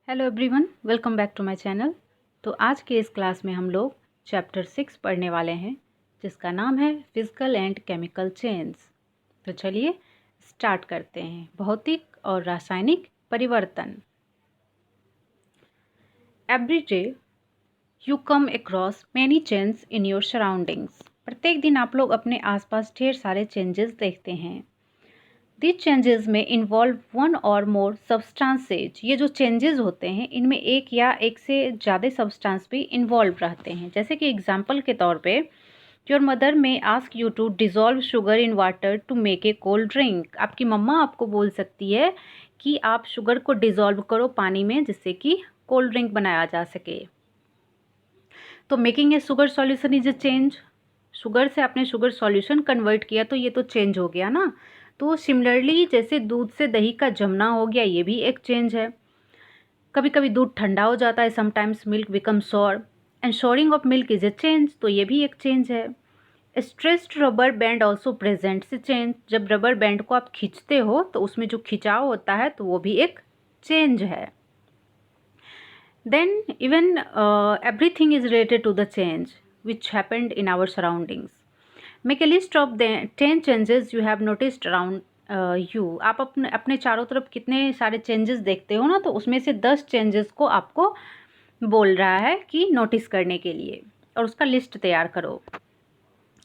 Hello everyone, welcome back to my channel. तो आज के इस क्लास में हम लोग चैप्टर 6 पढ़ने वाले हैं, जिसका नाम है फिजिकल एंड केमिकल चेंज। तो चलिए स्टार्ट करते हैं। भौतिक और रासायनिक परिवर्तन। Every day you come across many change in your surroundings. प्रत्येक दिन आप लोग अपने आसपास ढेर सारे चेंजेस देखते हैं। These changes में इन्वॉल्व वन और मोर सब्सटेंसेज। ये जो चेंजेस होते हैं इनमें एक या एक से ज़्यादा सब्सटेंस भी इन्वॉल्व रहते हैं। जैसे कि एग्जांपल के तौर पे your mother may ask you to dissolve sugar in water to make a cold drink. आपकी मम्मा आपको बोल सकती है कि आप शुगर को डिज़ोल्व करो पानी में, जिससे कि कोल्ड ड्रिंक बनाया जा सके। तो making a sugar solution is a change. Sugar से आपने शुगर सॉल्यूशन कन्वर्ट किया तो ये तो चेंज हो गया ना। तो सिमिलरली जैसे दूध से दही का जमना हो गया, ये भी एक चेंज है। कभी कभी दूध ठंडा हो जाता है, sometimes milk become sour and souring of milk is a change. तो ये भी एक चेंज है। Stressed rubber band also presents a change. जब रबर बैंड को आप खींचते हो तो उसमें जो खिंचाव होता है तो वो भी एक चेंज है। Then even everything is related to the change which happened in our surroundings. Make a list of the 10 changes you have noticed around you. आप अपने चारों तरफ कितने सारे चेंजेस देखते हो ना, तो उसमें से 10 चेंजेस को आपको बोल रहा है कि नोटिस करने के लिए, और उसका लिस्ट तैयार करो।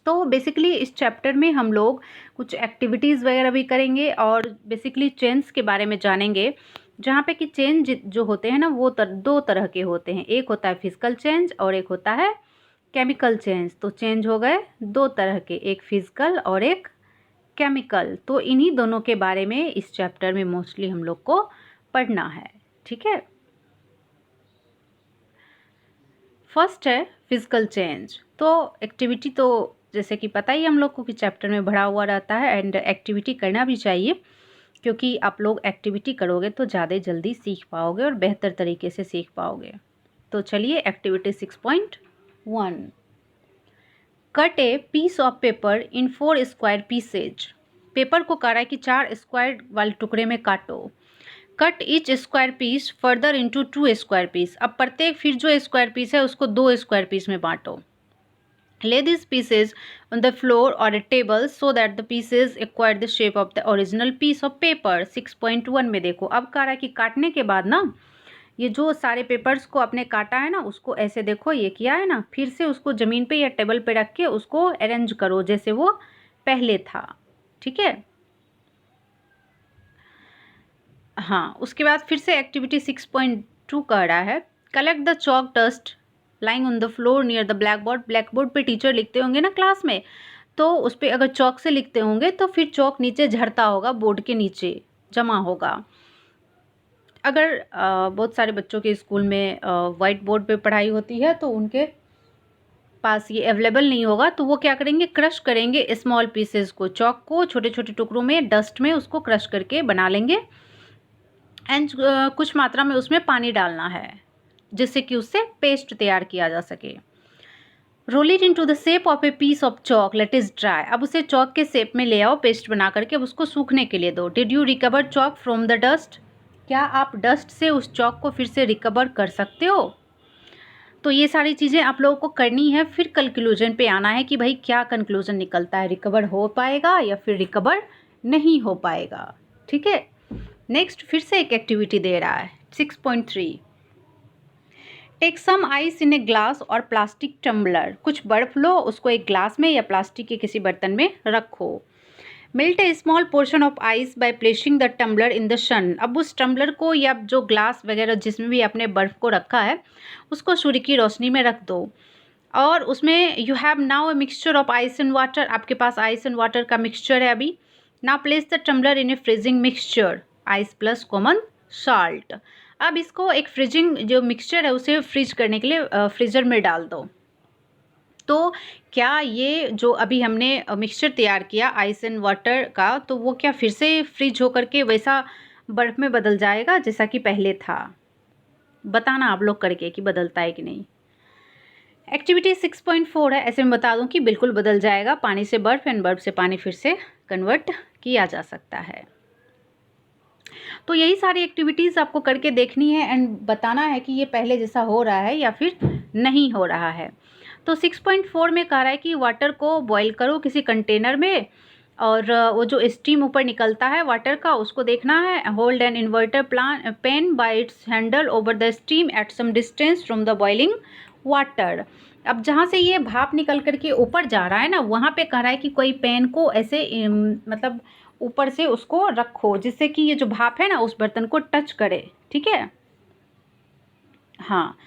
तो बेसिकली इस चैप्टर में हम लोग कुछ एक्टिविटीज़ वगैरह भी करेंगे और बेसिकली चेंज के बारे में जानेंगे, जहाँ पे कि चेंज जो होते हैं ना वो दो तरह के होते हैं। एक होता है फिजिकल चेंज और एक होता है केमिकल चेंज। तो चेंज हो गए दो तरह के, एक फिजिकल और एक केमिकल। तो इन्हीं दोनों के बारे में इस चैप्टर में मोस्टली हम लोग को पढ़ना है। ठीक है, फर्स्ट है फिजिकल चेंज। तो एक्टिविटी तो जैसे कि पता ही हम लोग को कि चैप्टर में भरा हुआ रहता है, एंड एक्टिविटी करना भी चाहिए, क्योंकि आप लोग एक्टिविटी करोगे तो ज़्यादा जल्दी सीख पाओगे और बेहतर तरीके से सीख पाओगे। तो चलिए activity 6.1, cut a piece of paper in 4 square pieces. Paper को काटा कि 4 स्क्वायर वाले टुकड़े में काटो। Cut each square piece further into 2 square piece. अब प्रत्येक फिर जो स्क्वायर पीस है उसको 2 स्क्वायर पीस में बांटो। Lay these pieces on the floor or a table so that the pieces acquire the shape of the original piece of paper। 6.1 में देखो, अब कह रहा है कि काटने के बाद ना ये जो सारे पेपर्स को आपने काटा है ना, उसको ऐसे देखो, ये किया है ना, फिर से उसको ज़मीन पे या टेबल पे रख के उसको अरेंज करो जैसे वो पहले था। ठीक है, हाँ। उसके बाद फिर से एक्टिविटी 6.2 कह रहा है, collect the chalk dust lying on the floor near the black board. Black board पर टीचर लिखते होंगे ना क्लास में, तो उस पर अगर चॉक से लिखते होंगे तो फिर चॉक नीचे झड़ता होगा, बोर्ड के नीचे जमा होगा। अगर बहुत सारे बच्चों के स्कूल में वाइट बोर्ड पे पढ़ाई होती है तो उनके पास ये अवेलेबल नहीं होगा, तो वो क्या करेंगे, क्रश करेंगे स्मॉल पीसेस को, चॉक को छोटे छोटे टुकड़ों में डस्ट में उसको क्रश करके बना लेंगे। एंड कुछ मात्रा में उसमें पानी डालना है जिससे कि उससे पेस्ट तैयार किया जा सके। Roll it into the shape of a piece of chalk, let is dry. अब उसे चॉक के शेप में ले आओ पेस्ट बना करके, अब उसको सूखने के लिए दो। Did you recover chalk from the dust. क्या आप डस्ट से उस चॉक को फिर से रिकवर कर सकते हो। तो ये सारी चीज़ें आप लोगों को करनी है, फिर कंक्लूजन पे आना है कि भाई क्या कंक्लूजन निकलता है, रिकवर हो पाएगा या फिर रिकवर नहीं हो पाएगा। ठीक है, नेक्स्ट फिर से एक एक्टिविटी दे रहा है 6.3, take some ice in a glass और प्लास्टिक टम्बलर। कुछ बर्फ लो, उसको एक ग्लास में या प्लास्टिक के किसी बर्तन में रखो। Melt a small portion of ice by placing the tumbler in the sun. अब उस टम्बलर को या जो ग्लास वगैरह जिसमें भी आपने बर्फ़ को रखा है उसको सूर्य की रोशनी में रख दो, और उसमें you have now a mixture of ice and water. आपके पास आइस एंड वाटर का मिक्सचर है अभी। Now place the tumbler in a freezing mixture, ice plus common salt. अब इसको एक फ्रीजिंग जो मिक्सचर है उसे फ्रीज करने के लिए फ्रीज़र में डाल दो। तो क्या ये जो अभी हमने मिक्सचर तैयार किया आइस एंड वाटर का, तो वो क्या फिर से फ्रीज होकर के वैसा बर्फ़ में बदल जाएगा जैसा कि पहले था। बताना आप लोग करके कि बदलता है कि नहीं। एक्टिविटी 6.4 है, ऐसे में बता दूं कि बिल्कुल बदल जाएगा। पानी से बर्फ़ एंड बर्फ़ से पानी फिर से कन्वर्ट किया जा सकता है। तो यही सारी एक्टिविटीज़ आपको करके देखनी है एंड बताना है कि ये पहले जैसा हो रहा है या फिर नहीं हो रहा है। तो 6.4 में कह रहा है कि वाटर को बॉईल करो किसी कंटेनर में, और वो जो स्टीम ऊपर निकलता है वाटर का उसको देखना है। Hold an inverted pan by its handle over the steam at some distance from the boiling water. अब जहाँ से ये भाप निकल करके ऊपर जा रहा है ना, वहाँ पे कह रहा है कि कोई पेन को ऐसे मतलब ऊपर से उसको रखो जिससे कि ये जो भाप है ना उस बर्तन को टच करे। ठीक है, हाँ।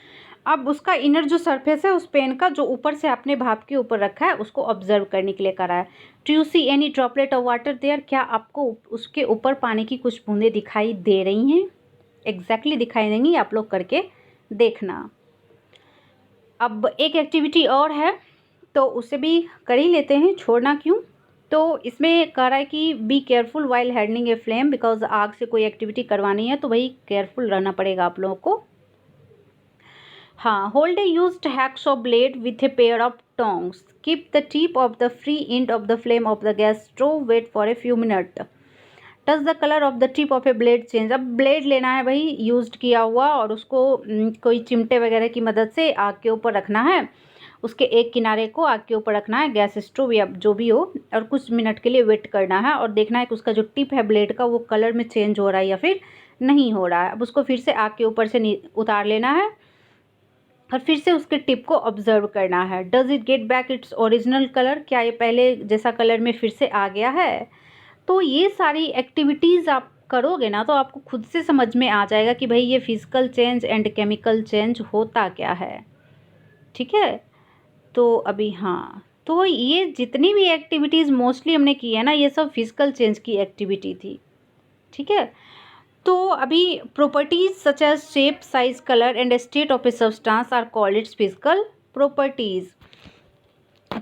अब उसका इनर जो सरफेस है उस पेन का जो ऊपर से आपने भाप के ऊपर रखा है उसको ऑब्जर्व करने के लिए करा है। Do you see any droplet of water there, क्या आपको उसके ऊपर पानी की कुछ बूंदें दिखाई दे रही हैं? एग्जैक्टली दिखाई देंगी, आप लोग करके देखना। अब एक एक्टिविटी और है तो उसे भी कर ही लेते हैं, छोड़ना क्यों। तो इसमें कह रहा है कि B careful while handling a flame, because आग से कोई एक्टिविटी करवानी है तो वही केयरफुल रहना पड़ेगा आप लोगों को। हाँ, hold a used hacksaw blade with a pair of tongs, keep the tip of the free end of the flame of the gas stove, wait for a few minute, does the colour of the tip of a blade change. अब blade लेना है भाई used किया हुआ और उसको कोई चिमटे वगैरह की मदद से आग के ऊपर रखना है, उसके एक किनारे को आग के ऊपर रखना है गैस स्टोव या जो भी हो, और कुछ मिनट के लिए वेट करना है और देखना है कि उसका जो टिप है ब्लेड का वो कलर में चेंज हो रहा है या फिर नहीं हो रहा है। अब उसको फिर से आग के ऊपर से उतार लेना है और फिर से उसके टिप को ऑब्जर्व करना है। Does it get back its original colour, क्या ये पहले जैसा कलर में फिर से आ गया है। तो ये सारी एक्टिविटीज़ आप करोगे ना तो आपको खुद से समझ में आ जाएगा कि भाई ये physical change and chemical change होता क्या है। ठीक है, तो अभी हाँ, तो ये जितनी भी एक्टिविटीज़ मोस्टली हमने की है ना ये सब फिजिकल चेंज की एक्टिविटी थी। ठीक है, तो अभी properties such as shape size colour and state of a substance are called its physical properties.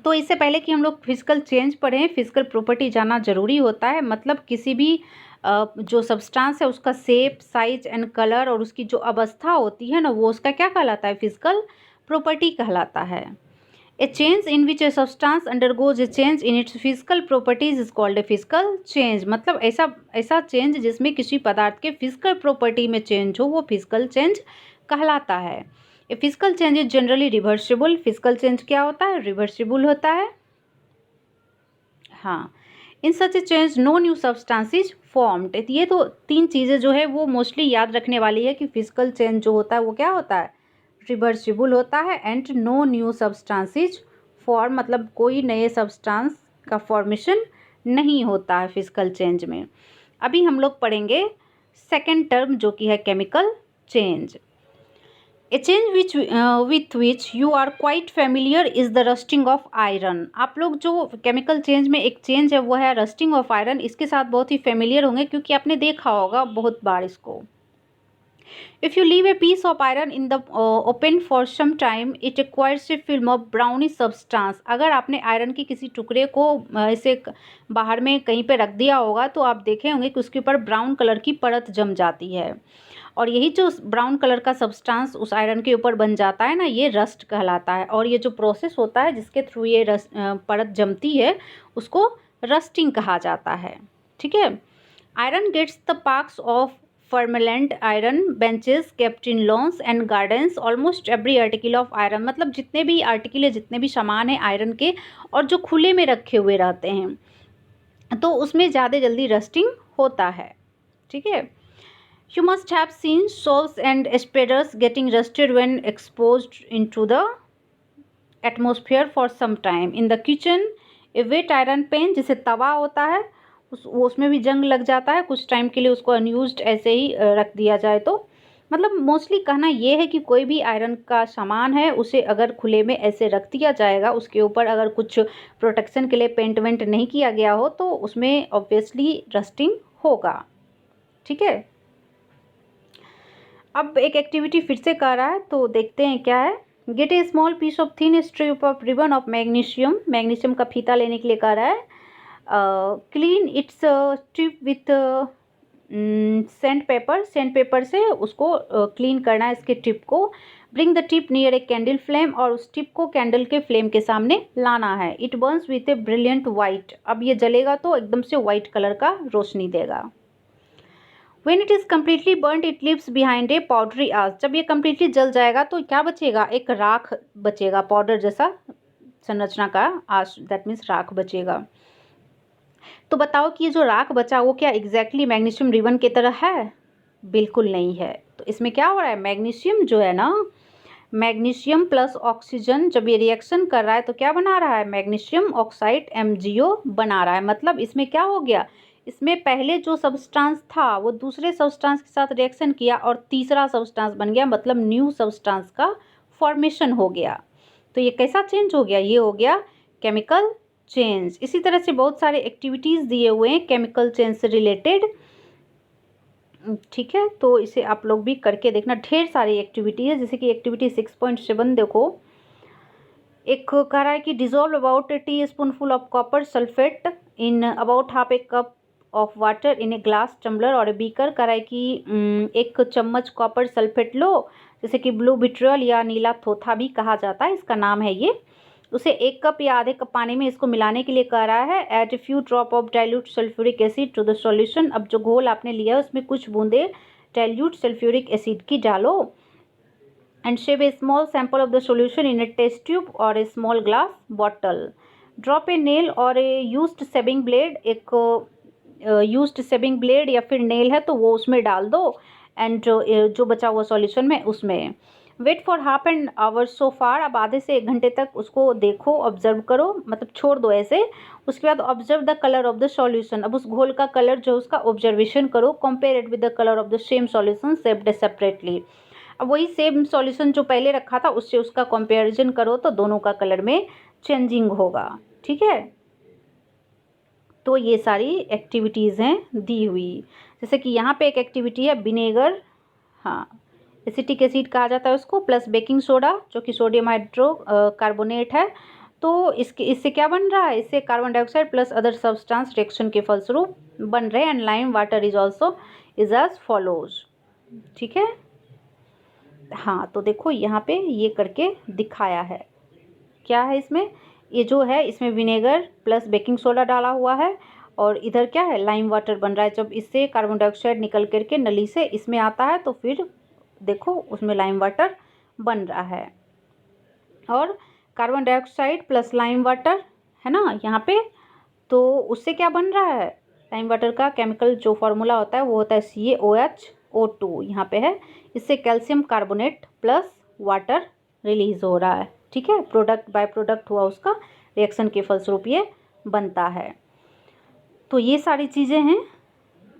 तो इससे पहले कि हम लोग फिजिकल चेंज पढ़ें, फिजिकल प्रॉपर्टी जानना जरूरी होता है। मतलब किसी भी जो सब्सटेंस है उसका शेप साइज एंड कलर और उसकी जो अवस्था होती है ना वो उसका क्या कहलाता है, फिजिकल प्रॉपर्टी कहलाता है। ए change in which a substance undergoes A change in its physical properties is called A physical change. मतलब ऐसा चेंज जिसमें किसी पदार्थ के फिजिकल प्रॉपर्टी में चेंज हो वो फिजिकल चेंज कहलाता है। A physical change is generally reversible, physical change क्या होता है, रिवर्सिबल होता है। हाँ, in such a change no new substance is formed. ये तो तीन चीज़ें जो है वो मोस्टली याद रखने वाली है कि फिजिकल चेंज जो होता है वो क्या होता है, रिवर्सिबल होता है। And no new substance is form, मतलब कोई नए सब्सटेंस का फॉर्मेशन नहीं होता है फिजिकल चेंज में। अभी हम लोग पढ़ेंगे सेकेंड टर्म जो कि है chemical change. A change with which you are quite familiar is the rusting of iron. आप लोग जो केमिकल चेंज में एक चेंज है वो है रस्टिंग ऑफ आयरन, इसके साथ बहुत ही फेमिलियर होंगे क्योंकि आपने देखा होगा बहुत बार इसको। If you leave a piece of iron in the open for some time, it acquires a film of brownish substance। अगर आपने आयरन के किसी टुकड़े को ऐसे बाहर में कहीं पे रख दिया होगा तो आप देखे होंगे कि उसके ऊपर ब्राउन कलर की परत जम जाती है, और यही जो ब्राउन कलर का सब्सटेंस उस आयरन के ऊपर बन जाता है ना ये रस्ट कहलाता है। और ये जो प्रोसेस होता है जिसके थ्रू ये परत जमती है उसको रस्टिंग कहा जाता है। ठीक है, iron gates the parks of farm implement iron benches kept in lawns and gardens almost every article of iron. मतलब जितने भी आर्टिकल है, जितने भी सामान हैं आयरन के और जो खुले में रखे हुए रहते हैं तो उसमें ज़्यादा जल्दी रस्टिंग होता है। ठीक है, you must have seen soles and spades getting rusted when exposed into the atmosphere for some time in the kitchen. A wet iron pan, जैसे तवा होता है उसमें भी जंग लग जाता है कुछ टाइम के लिए, उसको अनयूज्ड ऐसे ही रख दिया जाए तो। मतलब मोस्टली कहना ये है कि कोई भी आयरन का सामान है उसे अगर खुले में ऐसे रख दिया जाएगा, उसके ऊपर अगर कुछ प्रोटेक्शन के लिए पेंट वेंट नहीं किया गया हो तो उसमें ऑब्वियसली रस्टिंग होगा। ठीक है, अब एक एक्टिविटी फिर से कर रहा है तो देखते हैं क्या है। Get a small piece of thin strip of ribbon of magnesium, magnesium का फीता लेने के लिए कह रहा है। Clean its tip with sandpaper, sandpaper से उसको क्लीन करना है इसके टिप को। Bring the tip near a candle flame, और उस टिप को कैंडल के फ्लेम के सामने लाना है। It Burns with a brilliant white, अब ये जलेगा तो एकदम से वाइट कलर का रोशनी देगा। When it is completely burned it leaves behind a powdery ash. जब ये कम्प्लीटली जल जाएगा तो क्या बचेगा, एक राख बचेगा, पाउडर जैसा संरचना का आश, दैट मीन्स राख बचेगा। तो बताओ कि ये जो राख बचा वो क्या एग्जैक्टली मैग्नीशियम रिबन की तरह है? बिल्कुल नहीं है। तो इसमें क्या हो रहा है, मैग्नीशियम जो है ना, मैग्नीशियम प्लस ऑक्सीजन जब ये रिएक्शन कर रहा है तो क्या बना रहा है, मैग्नीशियम ऑक्साइड MgO बना रहा है। मतलब इसमें क्या हो गया, इसमें पहले जो सब्सटेंस था वो दूसरे सब्सटेंस के साथ रिएक्शन किया और तीसरा सब्सटेंस बन गया, मतलब न्यू सब्सटेंस का फॉर्मेशन हो गया। तो ये कैसा चेंज हो गया, ये हो गया केमिकल चेंज। इसी तरह से बहुत सारे एक्टिविटीज़ दिए हुए हैं केमिकल चेंज से रिलेटेड, ठीक है। तो इसे आप लोग भी करके देखना, ढेर सारी एक्टिविटी है। जैसे कि एक्टिविटी 6.7 देखो, एक कह रहा है कि dissolve about teaspoonful of copper sulphate in about half a cup of water in a glass tumbler और ए बीकर। कह रहा है कि एक चम्मच कॉपर सल्फेट लो, जैसे कि ब्लू विट्रियल या नीला थोथा भी कहा जाता है, इसका नाम है ये। उसे 1 कप या आधे कप पानी में इसको मिलाने के लिए कह रहा है। Add a few drop of dilute sulphuric acid to the solution. अब जो घोल आपने लिया है उसमें कुछ बूंदे डाइल्यूट सल्फ्यूरिक एसिड की डालो। And save a small sample of the solution in a test tube और a small glass bottle. Drop a nail और ए यूज्ड सेविंग ब्लेड, एक यूज्ड सेविंग ब्लेड या फिर नेल है तो वो उसमें डाल दो, एंड जो बचा हुआ सॉल्यूशन में उसमें। Wait for half an hour so far. अब आधे से 1 घंटे तक उसको देखो, ऑब्जर्व करो, मतलब छोड़ दो ऐसे। उसके बाद observe the colour of the solution. अब उस घोल का कलर जो उसका ऑब्जर्वेशन करो। Compare it with the colour of the same solution सेप्ड separately. अब वही सेम सॉल्यूशन जो पहले रखा था उससे उसका कंपेरिजन करो तो दोनों का कलर में चेंजिंग होगा, ठीक है। तो ये सारी एक्टिविटीज़ हैं दी हुई। जैसे कि यहाँ पे एक एक्टिविटी है विनेगर, हाँ एसिटिक एसिड कहा जाता है उसको, प्लस बेकिंग सोडा जो कि सोडियम हाइड्रो कार्बोनेट है। तो इससे क्या बन रहा है, इससे carbon dioxide plus other substance reaction के फलस्वरूप बन रहे हैं। And lime water is also is as follows, ठीक है। हाँ तो देखो यहाँ पे ये करके दिखाया है, क्या है इसमें, ये जो है इसमें विनेगर प्लस बेकिंग सोडा डाला हुआ है और इधर क्या है, लाइम वाटर बन रहा है। जब इससे कार्बन डाइऑक्साइड निकल करके नली से इसमें आता है तो फिर देखो उसमें लाइम वाटर बन रहा है। और carbon dioxide plus lime water है ना यहाँ पे, तो उससे क्या बन रहा है, लाइम वाटर का केमिकल जो फॉर्मूला होता है वो होता है CaOH2 यहाँ पे है। इससे calcium carbonate plus water release हो रहा है, ठीक है। प्रोडक्ट बाय प्रोडक्ट हुआ उसका, रिएक्शन के फलस्वरूप ये बनता है। तो ये सारी चीज़ें हैं,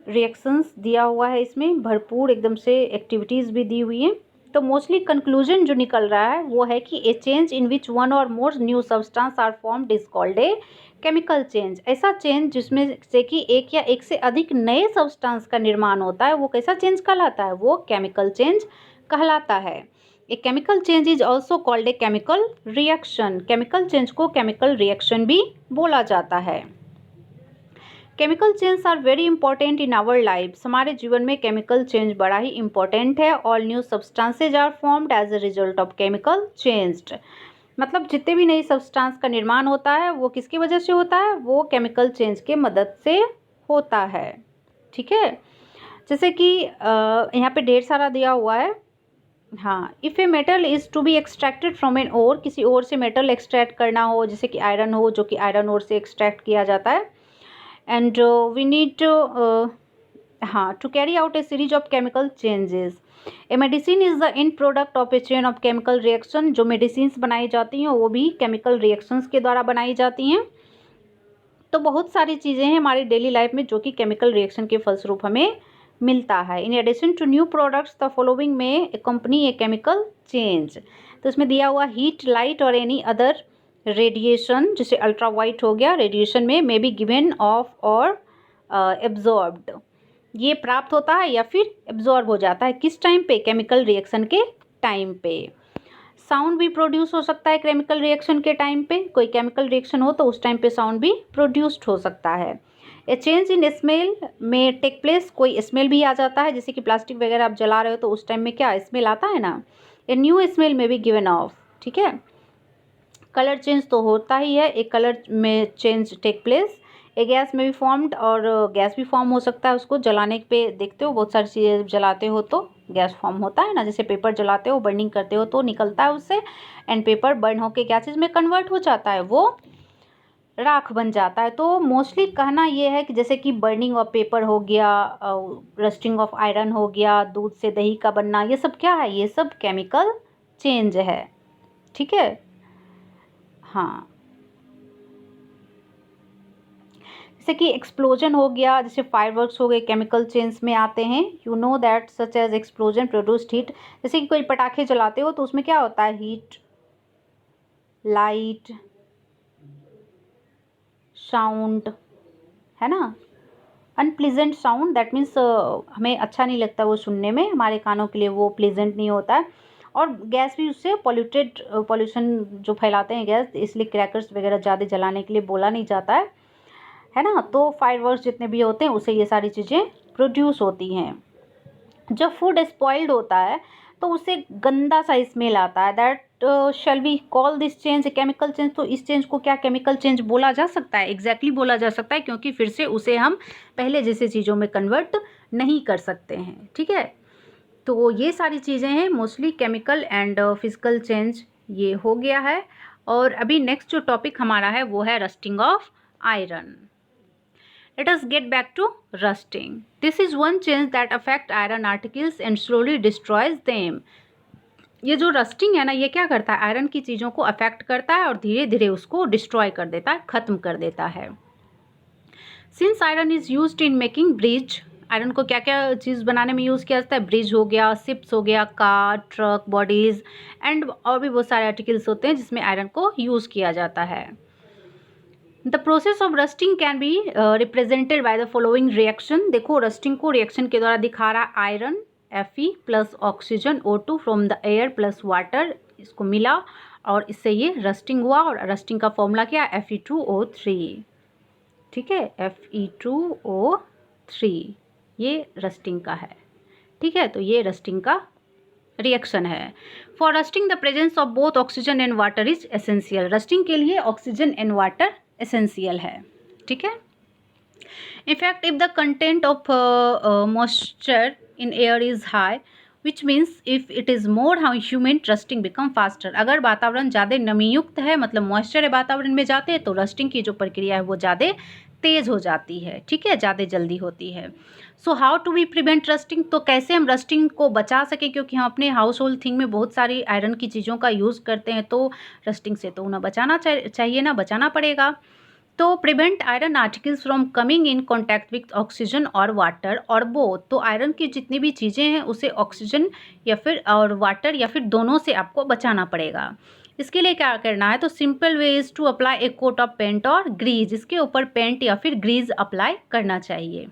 रिएक्शंस दिया हुआ है इसमें भरपूर एकदम से, एक्टिविटीज़ भी दी हुई हैं। तो मोस्टली कंक्लूजन जो निकल रहा है वो है कि ए चेंज इन विच वन और more new substance are formed is called a chemical change. ऐसा चेंज जिसमें से कि एक या एक से अधिक नए सब्सटेंस का निर्माण होता है वो कैसा चेंज कहलाता है, वो केमिकल चेंज कहलाता है। A chemical change is also called a chemical reaction. Chemical change को केमिकल रिएक्शन भी बोला जाता है। Chemical change are very important in our life. हमारे जीवन में केमिकल चेंज बड़ा ही इंपॉर्टेंट है। All new substances are formed as a result of chemical change. मतलब जितने भी नई सब्सटेंस का निर्माण होता है वो किसकी वजह से होता है, वो केमिकल चेंज के मदद से होता है, ठीक है। जैसे कि यहाँ पे ढेर सारा दिया हुआ है। हाँ, if a metal is to be extracted from an ore, किसी ओर से मेटल एक्सट्रैक्ट करना हो, जैसे कि आयरन हो जो कि आयरन ओर से एक्सट्रैक्ट किया जाता है। And we need to carry out a series of chemical changes. A medicine is the end product of a chain of chemical reaction. जो मेडिसिन्स बनाई जाती हैं वो भी केमिकल रिएक्शंस के द्वारा बनाई जाती हैं। तो बहुत सारी चीज़ें हैं हमारी डेली लाइफ में जो कि केमिकल रिएक्शन के फलस्वरूप हमें मिलता है। In addition to new products the following may accompany a chemical change. तो इसमें दिया हुआ हीट, लाइट और एनी अदर रेडिएशन, जैसे अल्ट्रा वाइट हो गया, रेडिएशन में मे बी गिवन ऑफ और एब्जॉर्ब्ड, ये प्राप्त होता है या फिर एब्जॉर्ब हो जाता है किस टाइम पे, केमिकल रिएक्शन के टाइम पे। साउंड भी प्रोड्यूस हो सकता है केमिकल रिएक्शन के टाइम पे, कोई केमिकल रिएक्शन हो तो उस टाइम पे साउंड भी प्रोड्यूस्ड हो सकता है। ए चेंज इन स्मेल में टेक प्लेस, कोई स्मेल भी आ जाता है, जैसे कि प्लास्टिक वगैरह आप जला रहे हो तो उस टाइम में क्या स्मेल आता है ना, ए न्यू स्मेल में भी गिवन ऑफ, ठीक है। कलर चेंज तो होता ही है, एक कलर में चेंज टेक प्लेस। ए गैस में भी फॉर्म्ड, और गैस भी फॉर्म हो सकता है। उसको जलाने पे देखते हो बहुत सारी चीज़ें जलाते हो तो गैस फॉर्म होता है ना, जैसे पेपर जलाते हो, बर्निंग करते हो तो निकलता है उससे, एंड पेपर बर्न होके क्या चीज़ में कन्वर्ट हो जाता है, वो राख बन जाता है। तो मोस्टली कहना ये है कि जैसे कि बर्निंग ऑफ पेपर हो गया, रस्टिंग ऑफ आयरन हो गया, दूध से दही का बनना, ये सब क्या है, ये सब केमिकल चेंज है। ठीक है, हाँ। जैसे कि एक्सप्लोजन हो गया, जैसे फायरवर्क्स हो गए, केमिकल चेंज में आते हैं। You know that such as explosion produced heat. जैसे कि कोई पटाखे जलाते हो तो उसमें क्या होता है, हीट, लाइट, साउंड, है ना, अनप्लीजेंट साउंड, दैट मीन्स हमें अच्छा नहीं लगता वो सुनने में, हमारे कानों के लिए वो प्लीजेंट नहीं होता है। और गैस भी उससे पॉल्यूशन जो फैलाते हैं गैस, इसलिए क्रैकर्स वगैरह ज़्यादा जलाने के लिए बोला नहीं जाता है ना। तो फायरवर्क्स जितने भी होते हैं उससे ये सारी चीज़ें प्रोड्यूस होती हैं। जब फूड स्पॉइल्ड होता है तो उससे गंदा सा स्मेल आता है, that shall we call this change chemical change. तो इस चेंज को क्या केमिकल चेंज बोला जा सकता है? एग्जैक्टली बोला जा सकता है, क्योंकि फिर से उसे हम पहले जैसे चीज़ों में कन्वर्ट नहीं कर सकते हैं। ठीक है, तो ये सारी चीज़ें हैं mostly chemical and physical change, ये हो गया है। और अभी नेक्स्ट जो टॉपिक हमारा है वो है rusting of iron. Let us get back to rusting. This is one change that affect iron articles and slowly destroys them. ये जो रस्टिंग है ना, ये क्या करता है, आयरन की चीज़ों को अफेक्ट करता है और धीरे धीरे उसको डिस्ट्रॉय कर देता है, ख़त्म कर देता है। Since iron is used in making bridge, iron को क्या क्या चीज़ बनाने में यूज़ किया जाता है, ब्रिज हो गया, शिप्स हो गया, कार, ट्रक, बॉडीज़, एंड और भी बहुत सारे आर्टिकल्स होते हैं जिसमें आयरन को यूज़ किया जाता है। The process of rusting can be represented by the following reaction. देखो रस्टिंग को रिएक्शन के द्वारा दिखा रहा है, iron Fe plus oxygen O2 from the air plus water, इसको मिला और इससे ये रस्टिंग हुआ। और रस्टिंग का फॉर्मूला क्या है, Fe2O3। ठीक है, Fe2O3 ये रस्टिंग का है। ठीक है, तो ये रस्टिंग का रिएक्शन है। For rusting the presence of both oxygen and water is essential. Rusting के लिए ऑक्सीजन एंड वाटर एसेंशियल है। ठीक है, in fact if the content of moisture in air is high, which means if it is more humid, rusting become faster. अगर वातावरण ज़्यादा नमीयुक्त है, मतलब मॉइस्चर वातावरण में जाते हैं, तो रस्टिंग की जो प्रक्रिया है वो ज़्यादा तेज़ हो जाती है। ठीक है, ज़्यादा जल्दी होती है। So how to be prevent rusting, तो कैसे हम रस्टिंग को बचा सकें, क्योंकि हम अपने हाउस होल्ड थिंग में बहुत सारी आयरन की चीज़ों का यूज़ करते हैं, तो रस्टिंग से तो उन्हें बचाना चाहिए ना, बचाना पड़ेगा। तो prevent iron articles from coming in contact with oxygen और वाटर और बोथ। तो आयरन की जितनी भी चीज़ें हैं उसे ऑक्सीजन या फिर और वाटर या फिर दोनों से आपको बचाना पड़ेगा। इसके लिए क्या करना है, तो simple way is to apply a coat of paint और ग्रीज, इसके ऊपर पेंट या फिर ग्रीज अप्लाई करना चाहिए।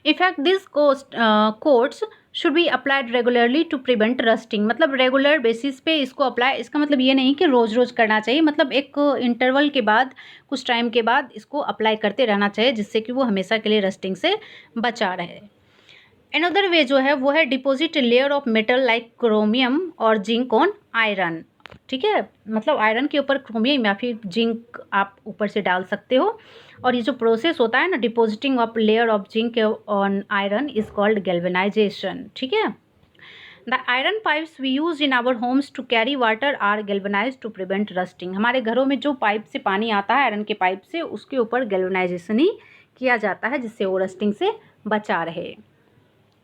Effect these coats should be applied regularly to prevent rusting, मतलब रेगुलर बेसिस पे इसको अप्लाई, इसका मतलब ये नहीं कि रोज़ रोज़ करना चाहिए, मतलब एक इंटरवल के बाद, कुछ टाइम के बाद इसको अप्लाई करते रहना चाहिए, जिससे कि वो हमेशा के लिए रस्टिंग से बचा रहे। अनदर वे जो है वो है deposit layer of metal like chromium और जिंक ऑन आयरन। ठीक है, मतलब आयरन के ऊपर क्रोमियम या फिर जिंक आप ऊपर से डाल सकते हो। और ये जो प्रोसेस होता है ना, depositing of layer of zinc on iron is called galvanisation. ठीक है, the iron pipes we use in our homes to carry water are galvanise to prevent rusting. हमारे घरों में जो पाइप से पानी आता है, आयरन के पाइप से, उसके ऊपर गैल्वेनाइजेशन ही किया जाता है, जिससे वो रस्टिंग से बचा रहे।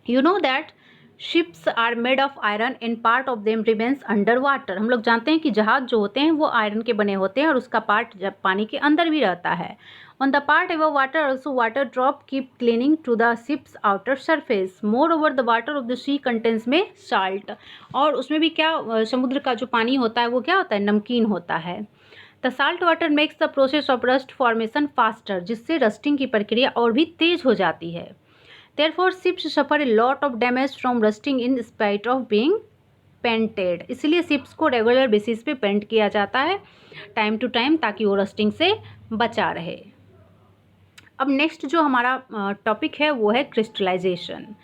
You know that ships are made of iron and part of them remains under water। हम लोग जानते हैं कि जहाज जो होते हैं वो आयरन के बने होते हैं और उसका पार्ट जब पानी के अंदर भी रहता है। On the part above water also water drop keep clinging to the ship's outer surface। Moreover the water of the sea contains में salt। और उसमें भी क्या, समुद्र का जो पानी होता है वो क्या होता है, नमकीन होता है। The salt water makes the process of rust formation faster, जिससे रस्टिंग की प्रक्रिया और भी तेज हो जाती है। Therefore ships suffer a lot of damage from rusting in spite of being painted। इसलिए शिप्स को रेगुलर बेसिस पे पेंट किया जाता है टाइम टू टाइम, ताकि वो रस्टिंग से बचा रहे। अब नेक्स्ट जो हमारा टॉपिक है वो है क्रिस्टलाइजेशन।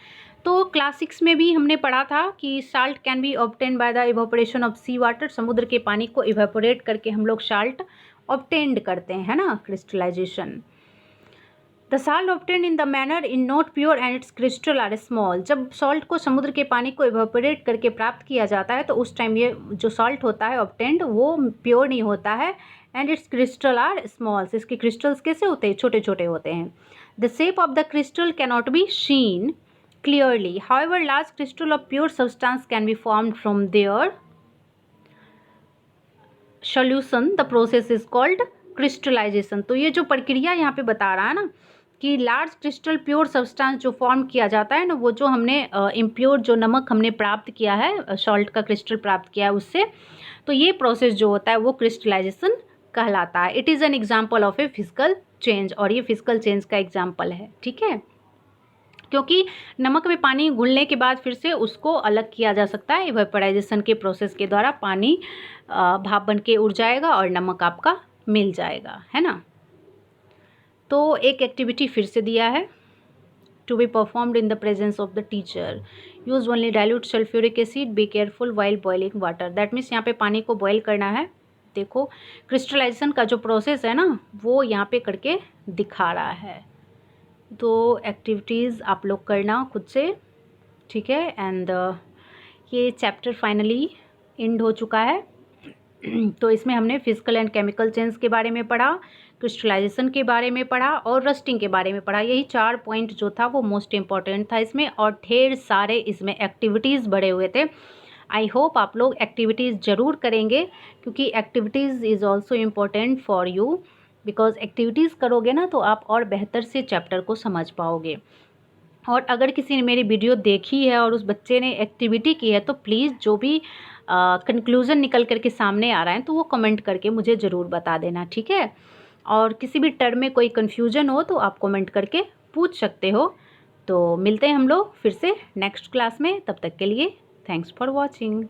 तो क्लास 6 में भी हमने पढ़ा था कि salt can be obtain by the evaporation of sea water. समुद्र के पानी को इवापोरेट करके हम लोग साल्ट ऑब्टेंड करते हैं, है ना, crystallisation. The salt obtain in the manner in not pure and its crystal are small. जब सॉल्ट को समुद्र के पानी को इवेपोरेट करके प्राप्त किया जाता है तो उस टाइम ये जो सॉल्ट होता है ऑब्टेंड वो प्योर नहीं होता है, and its crystal are smalls. इसके क्रिस्टल्स कैसे होते हैं? छोटे छोटे होते हैं। The shape of the crystal cannot be seen clearly, however large crystal of pure substance can be formed from their solution. The process is called crystallisation. तो ये जो प्रक्रिया यहाँ पे बता रहा है ना कि लार्ज क्रिस्टल प्योर सब्सटेंस जो फॉर्म किया जाता है ना, वो जो हमने इम्प्योर जो नमक हमने प्राप्त किया है, सॉल्ट का क्रिस्टल प्राप्त किया है उससे, तो ये प्रोसेस जो होता है वो क्रिस्टलाइजेशन कहलाता है। It is an example of A physical change, और ये फिजिकल चेंज का एग्जाम्पल है, ठीक है। क्योंकि नमक में पानी घुलने के बाद फिर से उसको अलग किया जा सकता है, इवेपोराइजेशन के प्रोसेस के द्वारा पानी भाप बन के उड़ जाएगा और नमक आपका मिल जाएगा, है ना। तो एक एक्टिविटी फिर से दिया है, to be performed in the presence of the teacher, use only dilute sulphuric acid, be careful while boiling water. That means यहाँ पे पानी को बॉयल करना है। देखो क्रिस्टलाइजेशन का जो प्रोसेस है ना वो यहाँ पे करके दिखा रहा है। तो एक्टिविटीज़ आप लोग करना खुद से, ठीक है। एंड ये चैप्टर फाइनली एंड हो चुका है। तो इसमें हमने फिजिकल एंड केमिकल चेंज के बारे में पढ़ा, क्रिस्टलाइजेशन के बारे में पढ़ा और रस्टिंग के बारे में पढ़ा। यही 4 पॉइंट जो था वो मोस्ट इम्पॉर्टेंट था इसमें, और ढेर सारे इसमें एक्टिविटीज़ बड़े हुए थे। आई होप आप लोग एक्टिविटीज़ ज़रूर करेंगे, क्योंकि activities is also important for you, because activities करोगे ना तो आप और बेहतर से चैप्टर को समझ पाओगे। और अगर किसी ने मेरी वीडियो देखी है और उस बच्चे ने एक्टिविटी की है तो प्लीज़ जो भी कंक्लूज़न निकल करके सामने आ रहा है तो वो कमेंट करके मुझे ज़रूर बता देना, ठीक है। और किसी भी टर्म में कोई कन्फ्यूजन हो तो आप कमेंट करके पूछ सकते हो। तो मिलते हैं हम लोग फिर से नेक्स्ट क्लास में, तब तक के लिए थैंक्स फॉर वॉचिंग।